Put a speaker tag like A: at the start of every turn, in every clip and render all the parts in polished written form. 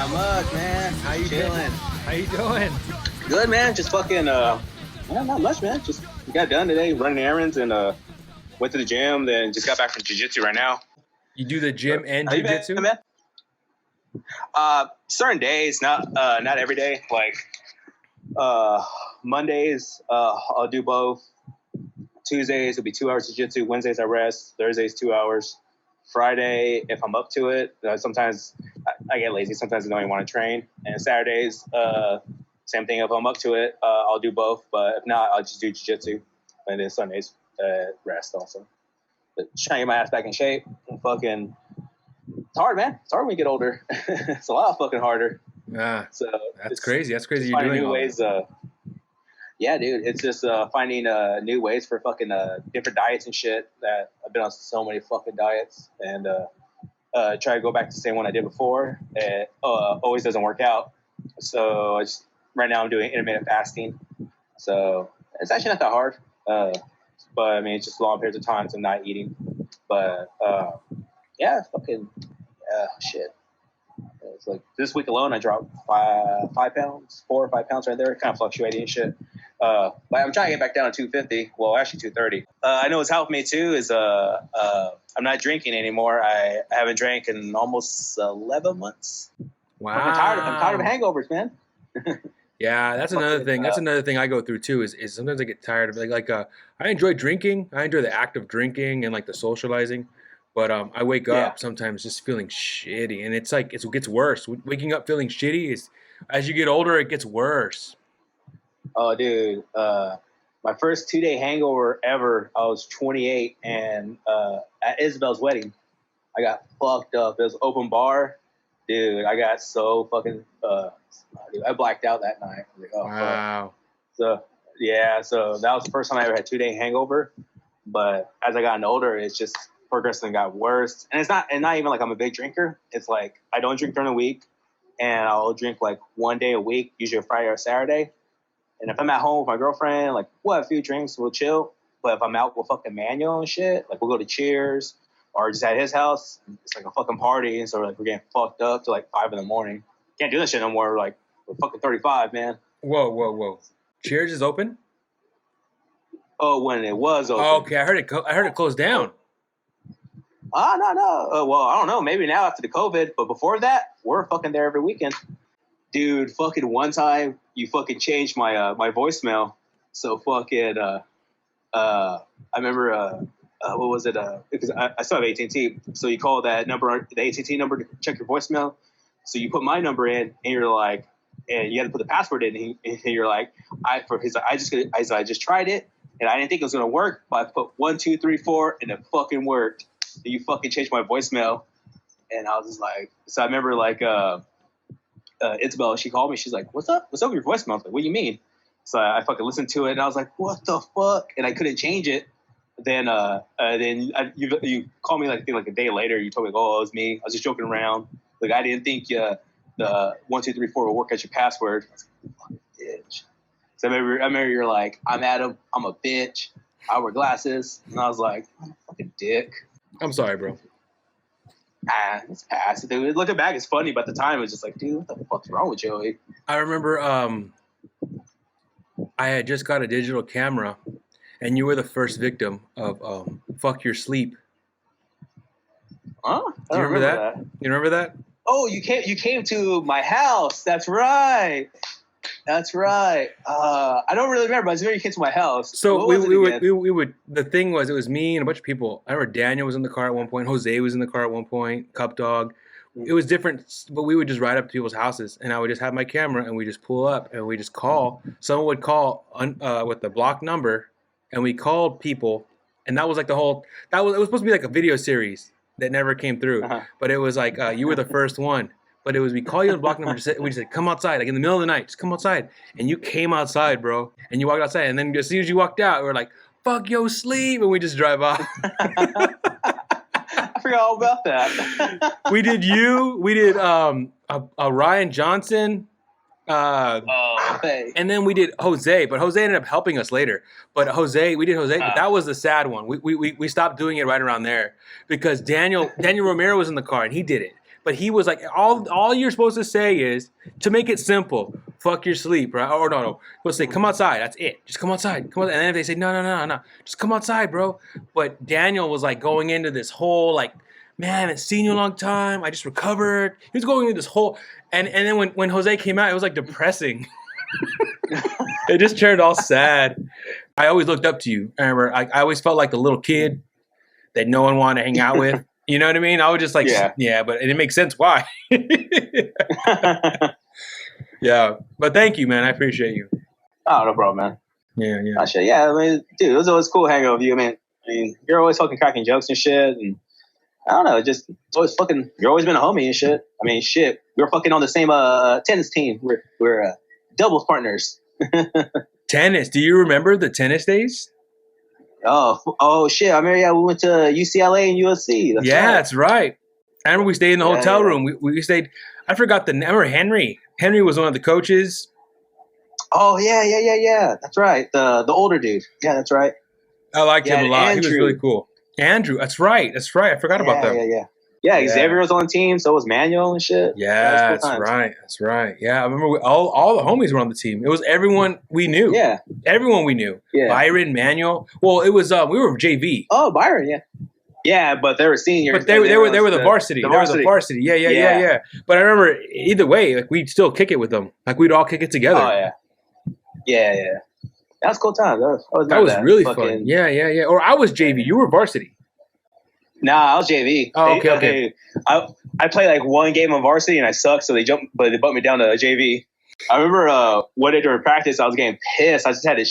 A: Not much, man.
B: How you
A: Chilling.
B: doing? How you doing?
A: Good, man. Just fucking, not much, man. Just got done today running errands and went to the gym. Then just got back from jiu-jitsu right now.
B: You do the gym and
A: How you been,
B: jiu-jitsu?
A: man? Certain days, not every day. Like Mondays, I'll do both. Tuesdays will be 2 hours jiu-jitsu. Wednesdays I rest. Thursdays 2 hours. Friday, if I'm up to it, sometimes I get lazy. Sometimes I don't even want to train. And Saturdays, same thing. If I'm up to it, I'll do both. But if not, I'll just do jiu-jitsu. And then Sundays, rest also. But just trying to get my ass back in shape. And fucking, it's hard, man. It's hard when you get older. It's a lot fucking harder.
B: So that's crazy. That's crazy. You're
A: Finding
B: doing
A: new ways. Yeah, dude. It's just finding new ways for fucking different diets and shit. That I've been on so many fucking diets and try to go back to the same one I did before. It always doesn't work out. So right now I'm doing intermittent fasting. So it's actually not that hard. But I mean, it's just long periods of time to not eating. But yeah, fucking shit. It's like this week alone, I dropped 5 pounds, 4 or 5 pounds right there, kind of fluctuating and shit. But I'm trying to get back down to 250. Well, actually 230. I know what's helped me too is I'm not drinking anymore. I haven't drank in almost 11 months.
B: Wow.
A: I'm tired of hangovers, man.
B: Yeah, that's another thing. That's another thing I go through too. Is sometimes I get tired of I enjoy drinking. I enjoy the act of drinking and like the socializing. But I wake up sometimes just feeling shitty, and it's like it gets worse. Waking up feeling shitty is, as you get older, it gets worse.
A: Oh, dude, my first 2-day hangover ever. I was 28, and at Isabel's wedding, I got fucked up. It was open bar, dude. I got so fucking. Dude, I blacked out that night. I was like, oh,
B: wow.
A: Fuck. So that was the first time I ever had 2-day hangover. But as I gotten older, it's just progressively got worse. And it's not even like I'm a big drinker. It's like I don't drink during the week, and I'll drink like one day a week, usually a Friday or Saturday. And if I'm at home with my girlfriend, like we'll have a few drinks, we'll chill. But if I'm out with fucking Manuel and shit, like we'll go to Cheers or just at his house. It's like a fucking party, and so like we're getting fucked up till like 5 a.m. Can't do that shit no more. Like we're fucking 35, man.
B: Whoa. Cheers is open?
A: Oh, when it was open.
B: Oh, okay, I heard it closed down.
A: No. Well, I don't know. Maybe now after the COVID, but before that, we're fucking there every weekend. Dude, fucking one time you fucking changed my my voicemail. So fucking I remember what was it? Because I still have AT&T. So you call that number, the AT&T number, to check your voicemail. So you put my number in, and you're like, and you had to put the password in, and you're like, I just tried it, and I didn't think it was gonna work, but I put 1, 2, 3, 4, and it fucking worked. And you fucking changed my voicemail, and I was just like, so I remember like Isabel, she called me, she's like, what's up with your voicemail? I was like, what do you mean? So I fucking listened to it, and I was like, what the fuck? And I couldn't change it. Then you called me like a day later. You told me, oh, it was me. I was just joking around. Like I didn't think the 1, 2, 3, 4 would work as your password. I was like, fucking bitch. So I remember you're like, I'm Adam. I'm a bitch. I wear glasses, and I was like, I'm a fucking dick.
B: I'm sorry, bro.
A: It's past. Dude, looking back, it's funny, but at the time, it was just like, dude, what the fuck's wrong with Joey?
B: I remember I had just got a digital camera, and you were the first victim of fuck your sleep.
A: Huh?
B: Do you remember that? You remember that?
A: Oh, you came to my house. That's right. I don't really remember, but I just remember you came to my house.
B: So we would. The thing was, it was me and a bunch of people. I remember Daniel was in the car at one point. Jose was in the car at one point. Cup Dog. It was different, but we would just ride up to people's houses, and I would just have my camera, and we just pull up, and we just call. Someone would call with the block number, and we called people, and that was like it was supposed to be like a video series that never came through, but it was like you were the first one. But it was, we call you on the block number, we just said, come outside, like in the middle of the night, just come outside. And you came outside, bro. And you walked outside. And then as soon as you walked out, we were like, fuck yo, sleep. And we just drive off.
A: I forgot all about that.
B: We did Ryan Johnson. And then we did Jose, but Jose ended up helping us later. But we did Jose, but that was the sad one. We stopped doing it right around there because Daniel Romero was in the car and he did it. But he was like, all you're supposed to say is, to make it simple, fuck your sleep, right? Or no. You're supposed to say, come outside. That's it. Just come outside. Come on. And then if they say, no, just come outside, bro. But Daniel was like going into this whole like, man, I haven't seen you in a long time. I just recovered. He was going into this whole, and then when Jose came out, it was like depressing. It just turned all sad. I always looked up to you. I remember I always felt like the little kid that no one wanted to hang out with. You know what I mean? I was just like, yeah, but it makes sense why. Yeah, but thank you, man. I appreciate you.
A: Oh, no problem, man.
B: Yeah.
A: Oh, shit. Yeah, I mean, dude, it was always cool hanging out with you. I mean, you're always fucking cracking jokes and shit, and I don't know, it's always fucking. You're always been a homie and shit. I mean, shit, we were fucking on the same tennis team. We're doubles partners.
B: Tennis? Do you remember the tennis days?
A: Oh shit! I remember. Yeah, we went to UCLA and USC.
B: That's right. I remember we stayed in the hotel room. We stayed. I forgot the. I remember Henry. Henry was one of the coaches.
A: Oh yeah. That's right. The older dude. Yeah, that's right.
B: I liked him a lot.
A: Andrew.
B: He was really cool. Andrew. That's right. I forgot about that.
A: Yeah, Xavier was on the team. So was Manuel and shit.
B: Yeah, that's right. Yeah, I remember all the homies were on the team. It was everyone we knew.
A: Yeah,
B: everyone we knew. Yeah, Byron, Manuel. Well, it was we were JV.
A: Oh, Byron. Yeah. Yeah, but they were seniors.
B: But they were the varsity. They were the varsity. Yeah. But I remember either way, like we'd still kick it with them. Like we'd all kick it together.
A: Oh yeah. That was cool time.
B: That was really fun. Yeah. Or I was JV. You were varsity.
A: Nah, I was JV.
B: Oh, okay.
A: I played like one game on varsity and I sucked, so they bumped me down to JV. I remember one day during practice, I was getting pissed. I had a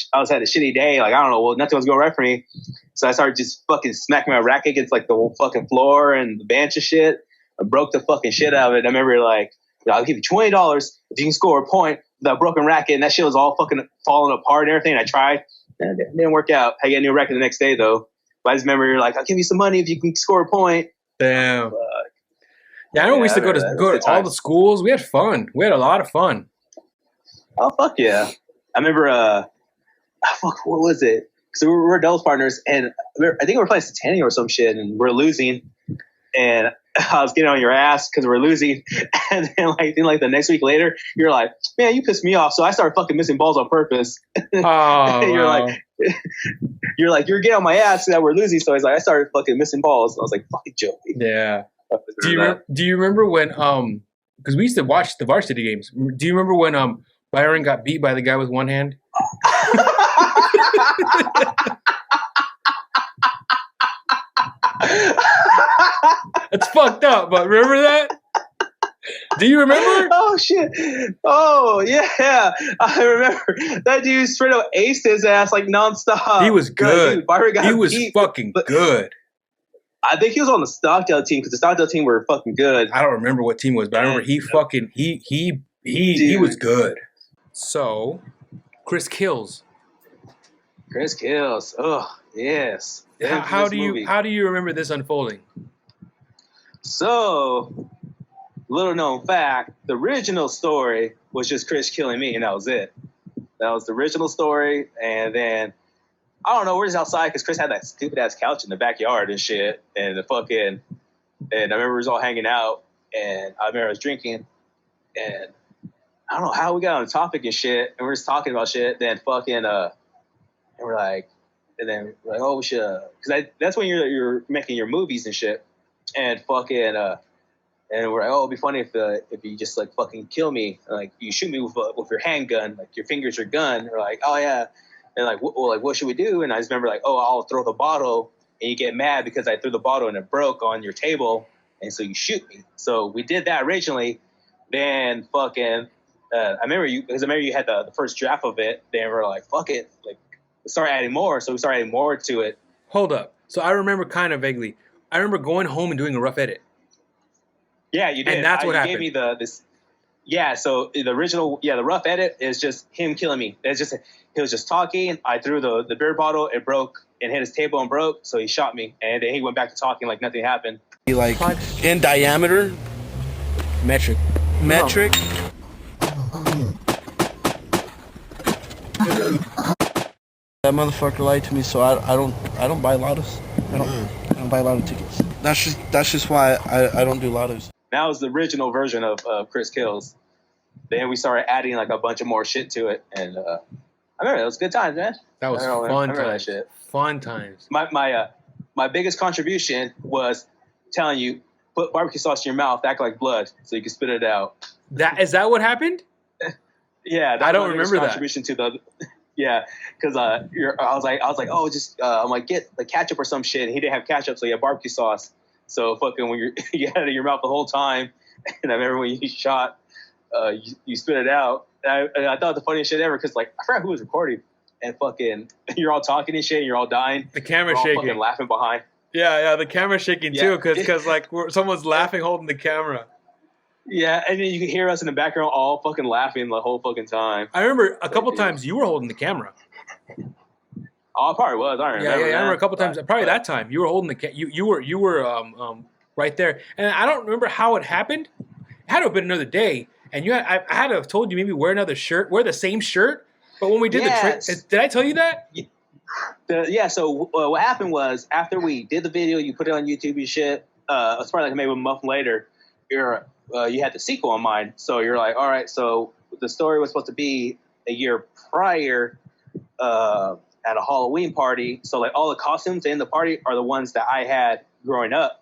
A: shitty day. Like, I don't know, nothing was going right for me. So I started just fucking smacking my racket against like the whole fucking floor and the bench and shit. I broke the fucking shit out of it. I remember like, I'll give you $20 if you can score a point with that broken racket. And that shit was all fucking falling apart and everything. I tried. And it didn't work out. I got a new racket the next day though. But I just remember you're like, I'll give you some money if you can score a point.
B: Damn. Yeah, I know we used to go to all the schools. We had fun. We had a lot of fun.
A: Oh, fuck yeah. I remember, what was it? Because we were doubles partners, and I think we were playing Centennial or some shit, and we're losing. And I was getting on your ass because we're losing. And then, like the next week later, you're like, man, you pissed me off. So I started fucking missing balls on purpose.
B: Oh,
A: you're like, you're getting on my ass that we're losing. So I started fucking missing balls. I was like, fucking joking.
B: Yeah. Do you remember when, because we used to watch the varsity games. Do you remember when, Byron got beat by the guy with one hand? That's fucked up, but remember that? Do you remember?
A: Oh, shit. Oh, yeah. I remember. That dude straight up aced his ass like nonstop.
B: He was good. Dude, he was fucking good.
A: I think he was on the Stockdale team because the Stockdale team were fucking good.
B: I don't remember what team it was, but I remember he was good. So, Chris Kills.
A: Oh, yes.
B: How do you remember this unfolding?
A: So, little known fact, the original story was just Chris killing me, and that was it. That was the original story, and then I don't know, we're just outside because Chris had that stupid ass couch in the backyard and shit, and and I remember we was all hanging out, and I remember I was drinking, and I don't know how we got on the topic and shit, and we're just talking about shit. Then and we're like, oh, we should, because that's when you're making your movies and shit, and and we're like, oh, it'd be funny if you just like fucking kill me, like you shoot me with your handgun, like your fingers are gun. We're like, oh yeah, and like, what should we do? And I just remember like, oh, I'll throw the bottle, and you get mad because I threw the bottle and it broke on your table, and so you shoot me. So we did that originally. Then I remember you had the first draft of it. Then we're like, fuck it, like start adding more. So we started adding more to it.
B: Hold up. So I remember kind of vaguely. I remember going home and doing a rough edit.
A: Yeah, you did.
B: And that's what happened.
A: You gave me this. Yeah, so the original, the rough edit is just him killing me. He was just talking. I threw the beer bottle. It broke and hit his table and broke. So he shot me, and then he went back to talking like nothing happened.
C: Like in diameter,
B: metric.
C: That motherfucker lied to me, so I don't buy lottos. I don't buy lotto tickets. That's just why I don't do lottos.
A: That was the original version of Chris Kills. Then we started adding like a bunch of more shit to it, and I remember it was good times, man.
B: That was
A: I remember
B: fun
A: that
B: times.
A: shit.
B: Fun times.
A: My biggest contribution was telling you put barbecue sauce in your mouth, act like blood, so you can spit it out.
B: Is that what happened?
A: Yeah,
B: I don't
A: was my biggest
B: remember that.
A: contribution to the. Yeah, because I was like, oh, just I'm like, get the ketchup or some shit. And he didn't have ketchup, so he had barbecue sauce. So fucking when you had it in your mouth the whole time, and I remember when you shot, you spit it out. And I thought the funniest shit ever because like I forgot who was recording, and fucking you're all talking and shit, and you're all dying.
B: The camera
A: We're all
B: shaking.
A: fucking laughing behind.
B: Yeah, the camera's shaking too,
A: Yeah.
B: because like someone's laughing holding the camera.
A: Yeah, and then you can hear us in the background all fucking laughing the whole fucking time.
B: I remember a couple times you were holding the camera.
A: Oh, I probably was. I remember.
B: I remember a couple
A: that.
B: times. Probably that time you were holding the you were right there, and I don't remember how it happened. It had to have been another day, and I had to have told you maybe wear the same shirt. But when we did the trick, did I tell you that?
A: So what happened was after we did the video, you put it on YouTube and shit. It's probably like maybe a month later. You had the sequel in mind, so you're like, all right. So the story was supposed to be a year prior at a Halloween party. So like all the costumes in the party are the ones that I had growing up.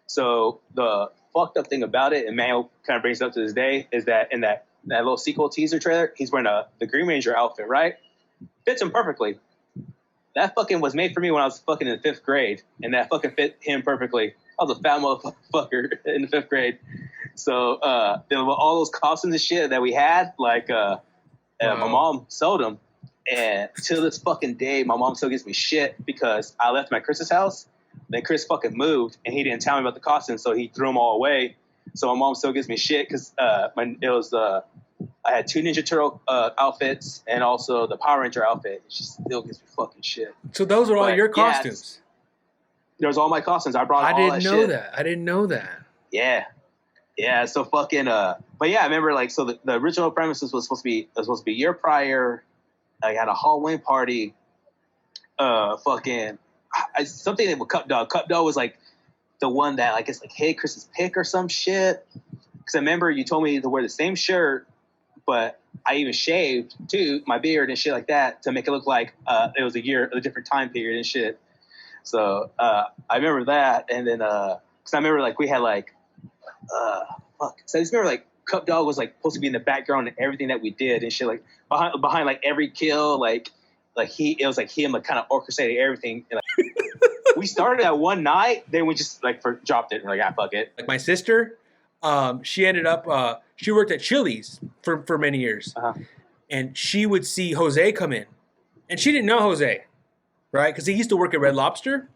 A: So the fucked up thing about it, and Manuel kind of brings it up to this day, is that in that little sequel teaser trailer, he's wearing the Green Ranger outfit, right? Fits him perfectly. That fucking was made for me when I was fucking in 5th grade, and that fucking fit him perfectly. I was a fat motherfucker in the 5th grade. So then all those costumes and shit that we had, like my mom sold them. And till this fucking day, my mom still gives me shit because I left my Chris's house. Then Chris fucking moved, and he didn't tell me about the costumes, so he threw them all away. So my mom still gives me shit because I had 2 Ninja Turtle outfits and also the Power Ranger outfit. She still gives me fucking shit.
B: So those are all your costumes.
A: There's all my costumes. I brought all that shit.
B: I didn't know that.
A: Yeah. So fucking. But yeah, I remember like so the original premises was supposed to be a year prior. I had a Halloween party. Something that with Cup Dog. Cup Dog was like the one that I guess like hit Chris's pick or some shit. Because I remember you told me to wear the same shirt, but I even shaved too my beard and shit like that to make it look like it was a different time period and shit. So I remember that, and then because I remember like we had like So I just remember like Cup Dog was like supposed to be in the background and everything that we did and shit, like behind like every kill, it was like him like kind of orchestrated everything. And, like, we started at one night, then we just like dropped it and we're like, fuck it.
B: Like my sister, she ended up she worked at Chili's for many years, and she would see Jose come in, and she didn't know Jose, right? Because he used to work at Red Lobster.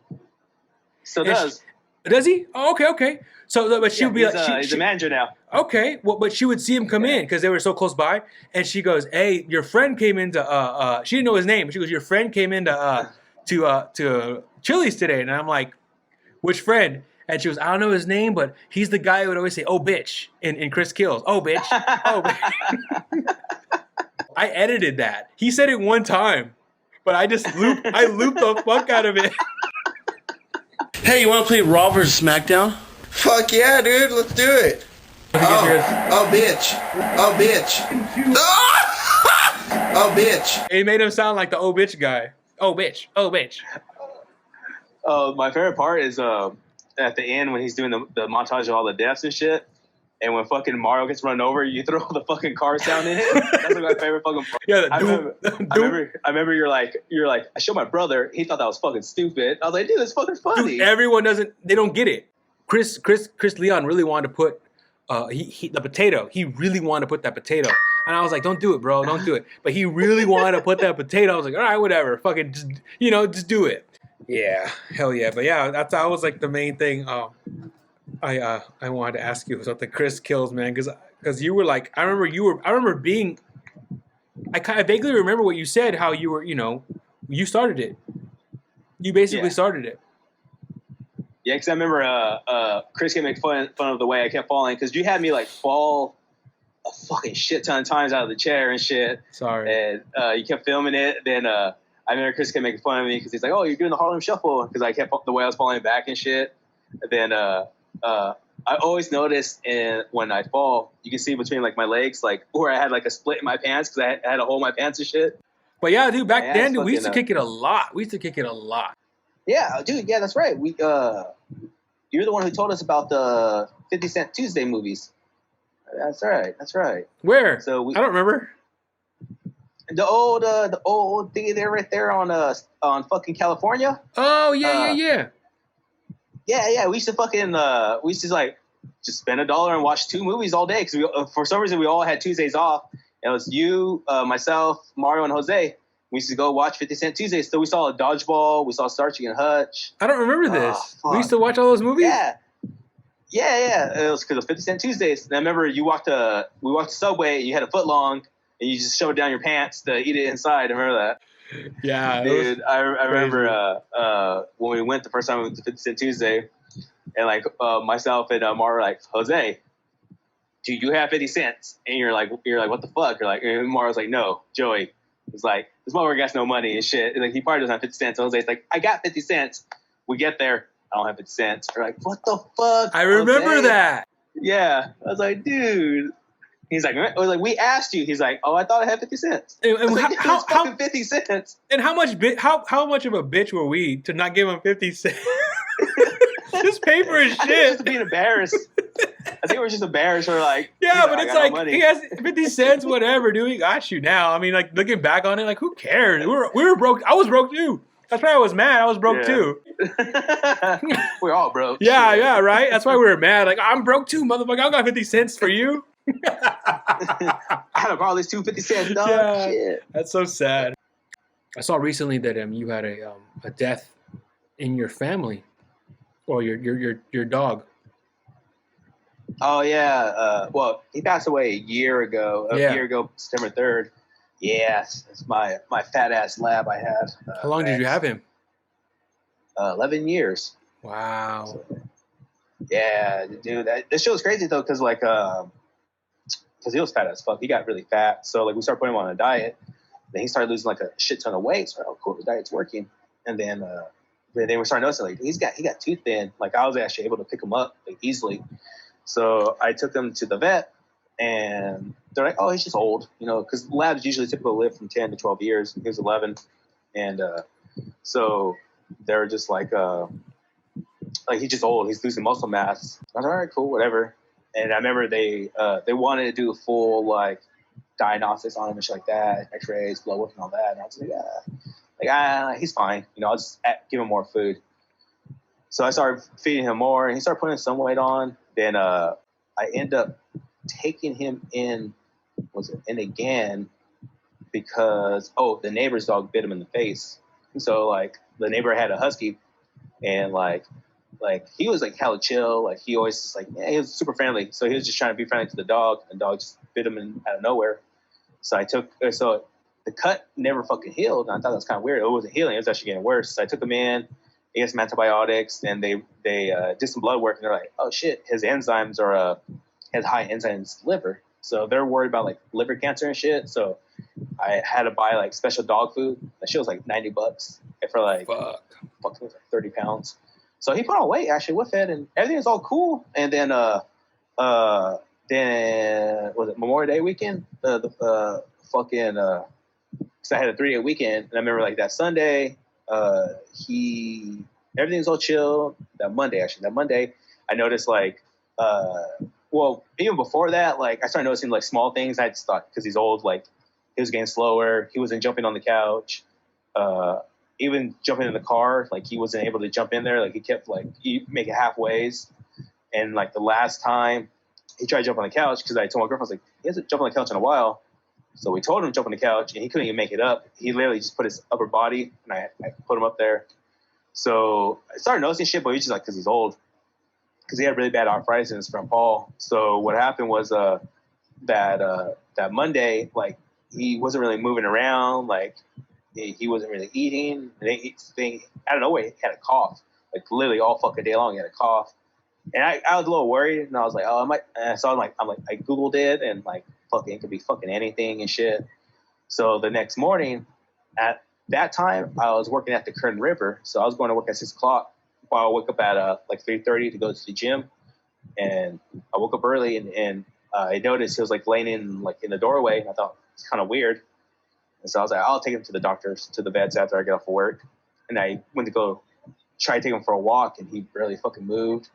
A: Still does.
B: Does he? Oh, okay. So, but she would be like,
A: he's a manager now.
B: Okay, well, but she would see him come in because they were so close by, and she goes, "Hey, your friend came into." She didn't know his name, but she goes, "Your friend came into to Chili's today," and I'm like, "Which friend?" And she goes, "I don't know his name, but he's the guy who would always say, 'Oh, bitch,' in Chris Kills. Oh, bitch. Oh, bitch." I edited that. He said it one time, but I looped the fuck out of it.
C: Hey, you want to play Raw vs. SmackDown?
D: Fuck yeah, dude. Let's do it. Oh, bitch. Oh, bitch. Oh, bitch.
B: It made him sound like the "oh, bitch" guy. Oh, bitch. Oh, bitch.
A: My favorite part is at the end when he's doing the montage of all the deaths and shit. And when fucking Mario gets run over, you throw the fucking car sound in it. That's like my favorite fucking part.
B: Yeah,
A: I remember you're like, I showed my brother. He thought that was fucking stupid. I was like, dude, it's fucking funny.
B: Dude, everyone they don't get it. Chris Leon really wanted to put the potato. He really wanted to put that potato. And I was like, don't do it, bro. Don't do it. But he really wanted to put that potato. I was like, all right, whatever. Fucking just do it. Yeah. Hell yeah. But yeah, that was like the main thing. I wanted to ask you about the Chris Kills, man, because you were like, I vaguely remember what you said, how you were, you started it. You basically started it.
A: Yeah, because I remember Chris kept making fun of the way I kept falling, because you had me like fall a fucking shit ton of times out of the chair and shit.
B: Sorry.
A: And you kept filming it. Then I remember Chris kept making fun of me because he's like, "Oh, you're doing the Harlem Shuffle," because I kept the way I was falling back and shit. And then I I always noticed when I fall, you can see between like my legs, like where I had like a split in my pants because I had a hole in my pants and shit.
B: But yeah, dude, back
A: My
B: then,
A: ass
B: dude, we used to
A: fucking,
B: kick it a lot. We used to kick it a lot.
A: Yeah, dude. Yeah, that's right. You're the one who told us about the 50 Cent Tuesday movies. That's right. That's right.
B: Where?
A: So
B: I don't remember.
A: the old thingy there, right there on fucking California.
B: Oh yeah.
A: Yeah. We used to fucking like just spend $1 and watch 2 movies all day because for some reason we all had Tuesdays off. It was you, myself, Mario, and Jose. We used to go watch 50 Cent Tuesdays. So we saw a Dodgeball. We saw Starsky and Hutch.
B: I don't remember this.
A: Oh,
B: We used to watch all those movies.
A: Yeah. It was because of 50 Cent Tuesdays. And I remember we walked to Subway. You had a foot long, and you just shoved it down your pants to eat it inside. I remember that.
B: Yeah,
A: Dude. I remember when we went the first time we went to 50 Cent Tuesday, and like myself and Mara were like, Jose, do you have 50 cents? And you're like, what the fuck? You're like, and Mara was like, no, Joey. It's like, this motherfucker got no money and shit. And like, he probably doesn't have 50 cents. So Jose's like, I got 50 cents. We get there, I don't have 50 cents. We're like, what the fuck?
B: I remember
A: Jose?
B: that.
A: Yeah. I was like, dude. He's like, we asked you. He's like, oh, I thought I had 50 cents.
B: And
A: I was like,
B: how
A: fucking 50 cents.
B: and how much of a bitch were we to not give him 50 cents? Just pay for his
A: I think we're
B: shit.
A: just being embarrassed. I think we're just embarrassed. We're like,
B: Yeah,
A: dude,
B: but
A: I
B: it's
A: got
B: like
A: no money.
B: he has 50 cents, whatever, dude. He got you now. I mean, like looking back on it, like who cares? We were broke. I was broke too. That's why I was mad. I was broke too.
A: We're all broke.
B: Yeah, right. That's why we were mad. Like I'm broke too, motherfucker. I got 50 cents for you.
A: I had to borrow these 250 cents, dog.
B: Yeah.
A: Shit.
B: That's so sad. I saw recently that you had a death in your family, or your dog.
A: Oh yeah. Well, he passed away a year ago. September 3rd. Yes, it's my fat ass lab I had.
B: How long did you have him?
A: 11 years.
B: Wow.
A: So, yeah, dude. This shit was crazy though, because he was fat as fuck. He got really fat. So like we started putting him on a diet. Then he started losing like a shit ton of weight. So oh cool, the diet's working. And then we started noticing like he got too thin. Like I was actually able to pick him up like easily. So I took him to the vet, and they're like, "Oh, he's just old," because labs usually typically live from 10 to 12 years. He was 11, and so they're just like he's just old. He's losing muscle mass. I was like, all right, cool, whatever. And I remember they wanted to do a full like diagnostics on him and shit like that, X-rays, blood work, and all that. And I was like, he's fine. I'll just give him more food. So I started feeding him more, and he started putting some weight on. Then I end up taking him in again because the neighbor's dog bit him in the face. So like the neighbor had a husky, and like he was like hella chill. Like he always just like he was super friendly. So he was just trying to be friendly to the dog, and the dog just bit him out of nowhere. So the cut never fucking healed, and I thought that was kind of weird. It wasn't healing; it was actually getting worse. So I took him in. He got some antibiotics, and they did some blood work, and they're like, oh shit, his enzymes has high enzymes liver, so they're worried about like liver cancer and shit. So I had to buy like special dog food. That shit was like $90 for like fuck, it was like 30 pounds. So he put on weight actually with it, and everything was all cool. And then was it Memorial Day weekend? Because I had a 3-day weekend, and I remember like that Sunday. Everything's all chill. That Monday, I noticed like, even before that, like I started noticing like small things. I just thought because he's old, like he was getting slower. He wasn't jumping on the couch. Even jumping in the car, like he wasn't able to jump in there. Like he kept like he make it halfways. And like the last time he tried to jump on the couch, because I told my girlfriend, I was like, he hasn't jumped on the couch in a while. So we told him to jump on the couch, and he couldn't even make it up. He literally just put his upper body, and I put him up there. So I started noticing shit, but he's just like, because he's old. Because he had really bad arthritis from Paul. So what happened was that Monday, like, he wasn't really moving around. Like, he wasn't really eating. And out of nowhere, he had a cough. Like, literally all fucking day long, he had a cough. And I was a little worried, and I was like, oh, I Googled it, and like, fucking, it could be fucking anything and shit. So the next morning, at that time, I was working at the Kern River. So I was going to work at 6 o'clock. While I woke up at like 3:30 to go to the gym. And I woke up early and I noticed he was like laying in the doorway. And I thought it's kind of weird. And so I was like, I'll take him to the doctors, to the vets after I get off of work. And I went to go try to take him for a walk, and he barely fucking moved.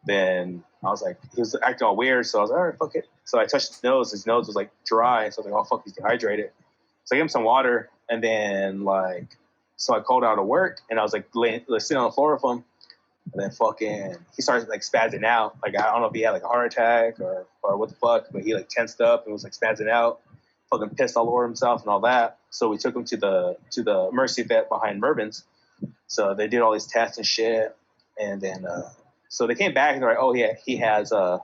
A: Then I was like, he was acting all weird. So I was like, all right, fuck it. So I touched his nose. His nose was like dry. So I was like, oh, fuck, he's dehydrated. So I gave him some water. And then so I called out of work, and I was like sitting on the floor with him. And then fucking, he started like spazzing out. Like, I don't know if he had like a heart attack or what the fuck, but he like tensed up and was like spazzing out, fucking pissed all over himself and all that. So we took him to the emergency vet behind Mervyn's. So they did all these tests and shit. And then, so they came back and they're like, oh yeah, he has a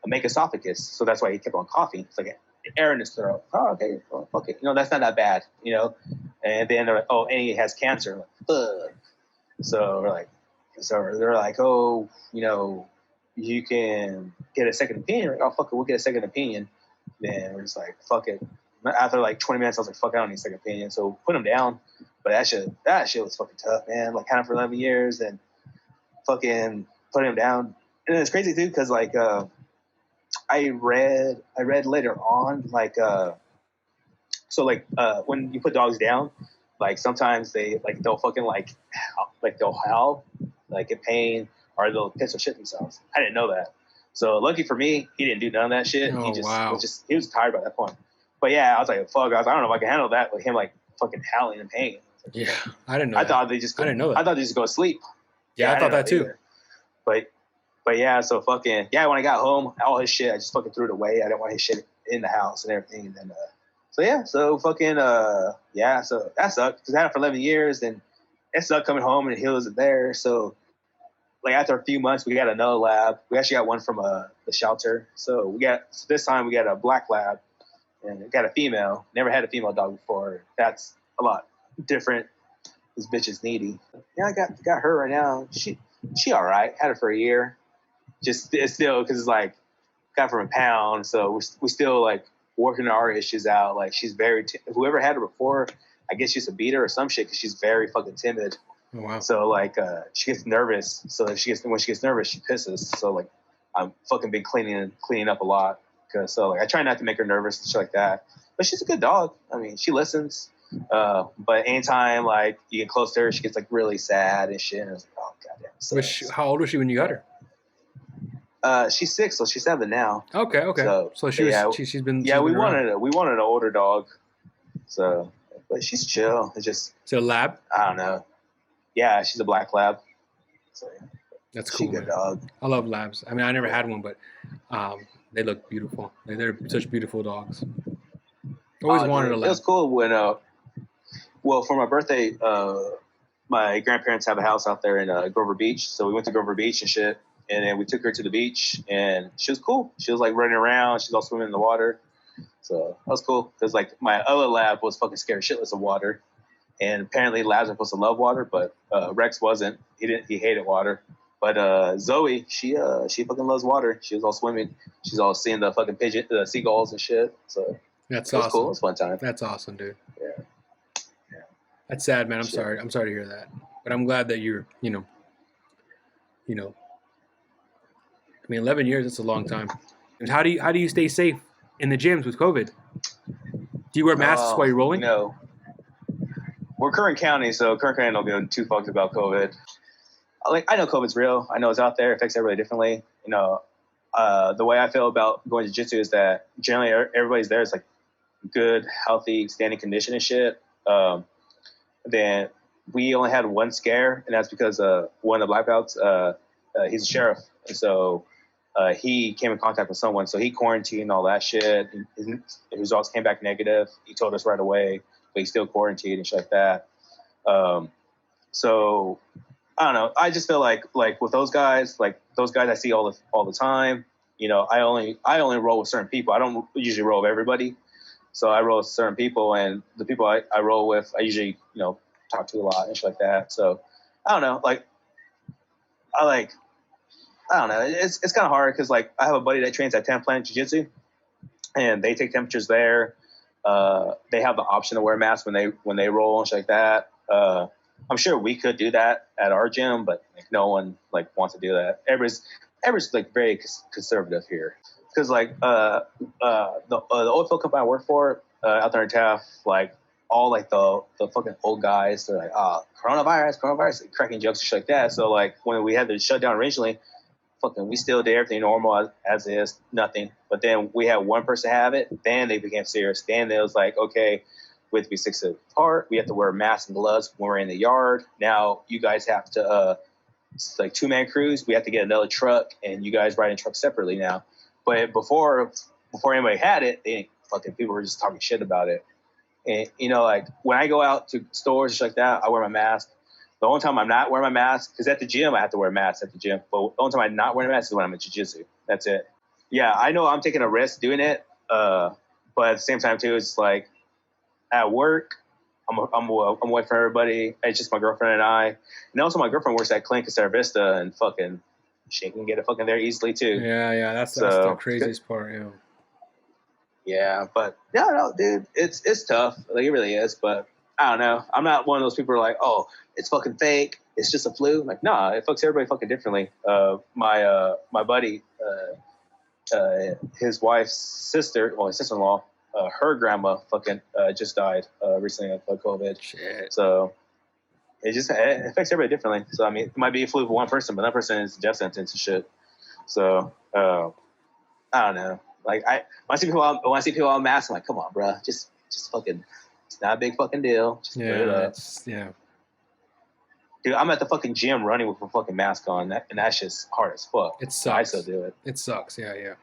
A: make esophagus. So that's why he kept on coughing. It's like air in his throat. Oh, okay. Well, fuck it. That's not that bad, And then they're like, oh, and he has cancer. I'm like, ugh. So they're like, oh, you can get a second opinion. Like, oh, fuck it, we'll get a second opinion. Then we're just like, fuck it. After like 20 minutes, I was like, fuck, I don't need a second opinion. So put him down. But that shit was fucking tough, man. Like, had him for 11 years and fucking put him down. And it's crazy too, because like I read later on, when you put dogs down, like sometimes they'll fucking they'll howl like in pain, or they'll piss or shit themselves. I didn't know that. So lucky for me, he didn't do none of that shit.
B: Oh,
A: He was tired by that point. But yeah, I was like, fuck, I don't know if I can handle that with him like fucking howling in pain.
B: Yeah, I didn't know.
A: I thought they just. I didn't know that. I thought they just go to sleep.
B: Yeah, I thought that too.
A: But yeah, so fucking yeah. When I got home, all his shit, I just fucking threw it away. I didn't want his shit in the house and everything. And then so fucking so that sucked because I had it for 11 years, and it sucked coming home and he wasn't there. So like after a few months, we got another lab. We actually got one from the shelter. So this time we got a black lab, and we got a female. Never had a female dog before. That's a lot different. This bitch is needy. Yeah, I got her right now. She all right. Had her for a year. It's still because it's like got from a pound, so we still like working our issues out. Like she's very whoever had her before, I guess she used to beat her or some shit because she's very fucking timid.
B: Oh, wow.
A: So like she gets nervous. So when she gets nervous, she pisses. So like I'm fucking been cleaning up a lot. So like I try not to make her nervous and shit like that. But she's a good dog. I mean, she listens. But anytime like you get close to her, she gets like really sad and shit. And it's like, oh goddamn. So,
B: how old was she when you got her?
A: She's 6, so she's 7 now.
B: Okay. So she's been.
A: Yeah, we wanted an older dog. So, but she's chill. It's just.
B: So lab.
A: I don't know. Yeah, she's a black lab. So,
B: that's cool.
A: She's a good dog.
B: I love labs. I mean, I never had one, but they look beautiful. They're such beautiful dogs. Always wanted a lab.
A: It was cool when for my birthday, my grandparents have a house out there in Grover Beach, so we went to Grover Beach and shit, and then we took her to the beach, and she was cool. She was like running around. She's all swimming in the water, so that was cool. Because like my other lab was fucking scared shitless of water, and apparently labs are supposed to love water, but Rex wasn't. He hated water. But Zoe, she fucking loves water. She was all swimming. She's all seeing the fucking seagulls and shit. So
B: that's
A: awesome.
B: Cool.
A: It was a fun time.
B: That's awesome, dude.
A: Yeah.
B: That's sad, man. I'm sorry. I'm sorry to hear that. But I'm glad that you're, I mean, 11 years, that's a long time. And how do you stay safe in the gyms with COVID? Do you wear masks while you're rolling?
A: No. We're Kern County, so Kern County don't give too fucked about COVID. Like, I know COVID's real. I know it's out there. It affects everybody differently. The way I feel about going to jiu-jitsu is that generally everybody's there is like good, healthy, standing condition and shit. Then we only had one scare, and that's because one of the black belts, he's a sheriff. And so he came in contact with someone. So he quarantined all that shit. His results came back negative. He told us right away, but he still quarantined and shit like that. So I don't know. I just feel like with those guys I see all the time. I only roll with certain people. I don't usually roll with everybody. So I roll with certain people, and the people I roll with, I usually, talk to a lot and shit like that. So I don't know. I don't know. It's kind of hard because I have a buddy that trains at 10 Planet Jiu-Jitsu, and they take temperatures there. They have the option to wear masks when they roll and shit like that. I'm sure we could do that at our gym, but no one wants to do that. Everybody's everyone's like very conservative here. Because like the oil field company I work for out there in Taft, like all like the fucking old guys, they're like, coronavirus, like, cracking jokes and shit like that. So like when we had to shut down originally, fucking we still did everything normal as is, nothing. But then we had one person have it, then they became serious. Then it was like, okay, we have to be 6 feet apart. We have to wear masks and gloves when we're in the yard. Now you guys have to it's like 2-man crews. We have to get another truck, and you guys ride in trucks separately now. But before anybody had it, people were just talking shit about it. And you know, like when I go out to stores and shit like that, I wear my mask. The only time I'm not wearing my mask, because at the gym I have to wear a mask at the gym. But the only time I'm not wearing a mask is when I'm in jiu-jitsu. That's it. Yeah, I know I'm taking a risk doing it, but at the same time too, it's like at work, I'm away from everybody. It's just my girlfriend and I. And also my girlfriend works at Clinic Sierra Vista, and fucking she can get it fucking there easily too.
B: Yeah, that's the craziest part. Yeah.
A: Yeah, but no, dude, it's tough. Like it really is. But I don't know. I'm not one of those people who are like, oh, it's fucking fake. It's just a flu. Like, nah, it fucks everybody fucking differently. My buddy, his wife's sister, his sister-in-law, her grandma fucking just died recently of COVID. Shit. So it affects everybody differently. So I mean, it might be a flu for one person, but that person is death sentence and shit. So I don't know. Like when I see people on masks, I'm like, come on, bro, just fucking. It's not a big fucking deal. Just put it up. Dude, I'm at the fucking gym running with a fucking mask on, and that's just hard as fuck.
B: It sucks.
A: I still do it.
B: It sucks. Yeah.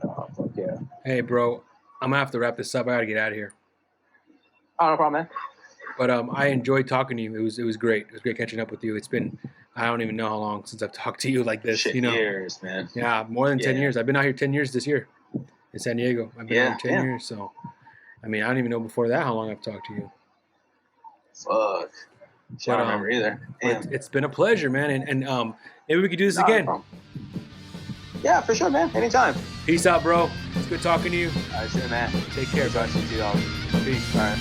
A: Oh, fuck yeah.
B: Hey, bro, I'm gonna have to wrap this up. I gotta get out of here.
A: Oh, no problem, man.
B: But I enjoyed talking to you. It was great. It was great catching up with you. It's been, I don't even know how long since I've talked to you like this.
A: Shit, years, man.
B: Yeah, more than 10 years. I've been out here 10 years this year in San Diego. I've been out here 10 years. So, I mean, I don't even know before that how long I've talked to you.
A: Fuck. I don't remember either.
B: It's been a pleasure, man. And maybe we could do this again.
A: No yeah, for sure, man. Anytime.
B: Peace out, bro. It's good talking to you.
A: All right, see you, man.
B: Take care, bro.
A: Talk to you all.
B: Peace.
A: All right.